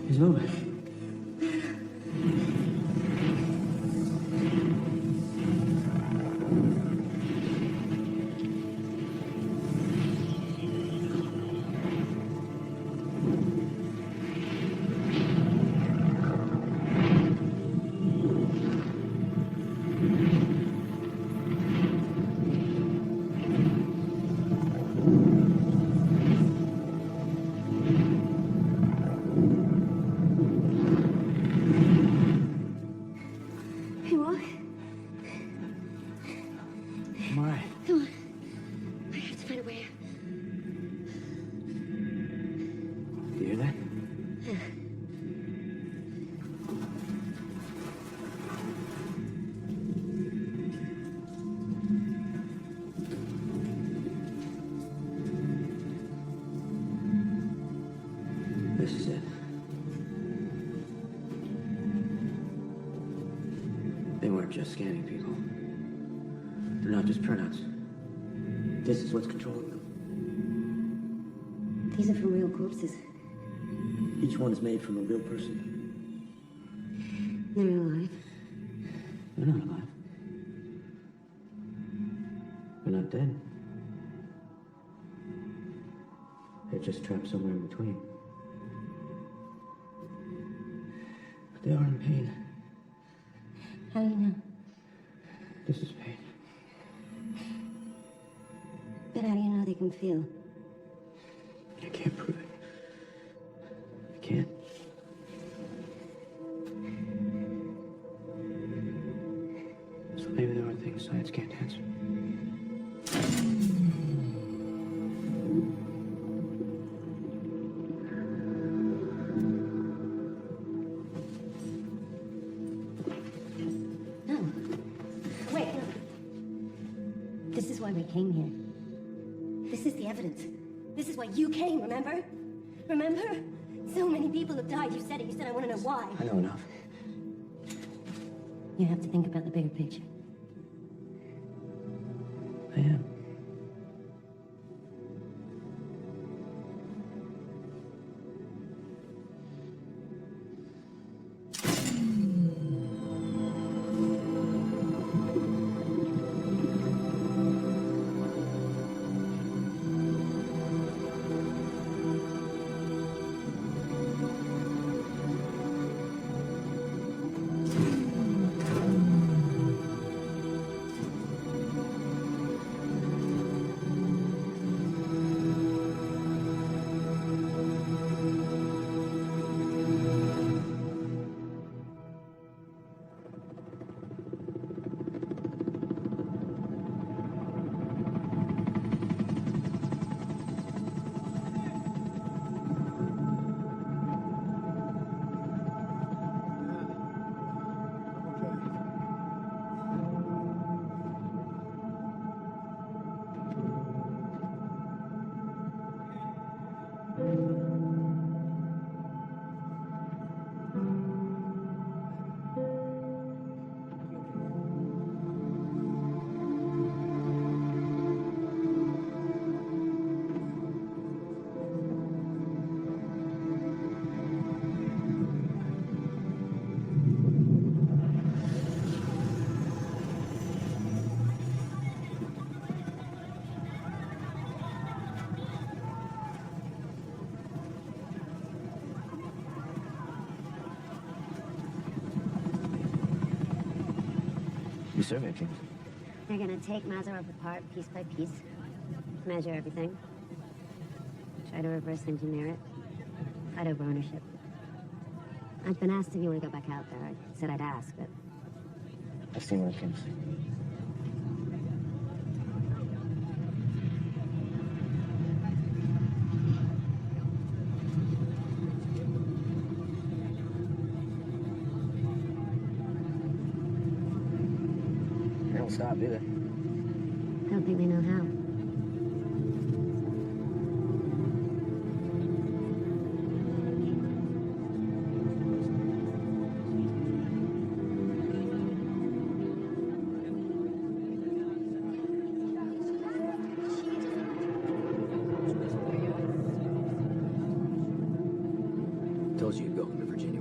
He's moving. Hey, walk. I'm all right. Come on. I have to find a way out. You hear that? Yeah. This is it. They weren't just scanning people. They're not just printouts. This is what's controlling them. These are from real corpses. Each one is made from a real person. They're alive. They're not alive. They're not dead. They're just trapped somewhere in between. But they are in pain. How do you know? This is pain. But how do you know they can feel? I can't prove it. I can't. So maybe there are things science can't answer. No. Wait, no. This is why we came here. This is the evidence. This is why you came, remember? Remember? So many people have died. You said it. You said I want to know why. I know enough. You have to think about the bigger picture. I am. You survey teams. They're gonna take Mazarov apart piece by piece, measure everything, try to reverse engineer it, fight over ownership. I've been asked if you want to go back out there. I said I'd ask, but I've seen Wilkins. They don't stop, do they? I don't think they know how. told you you'd go into Virginia.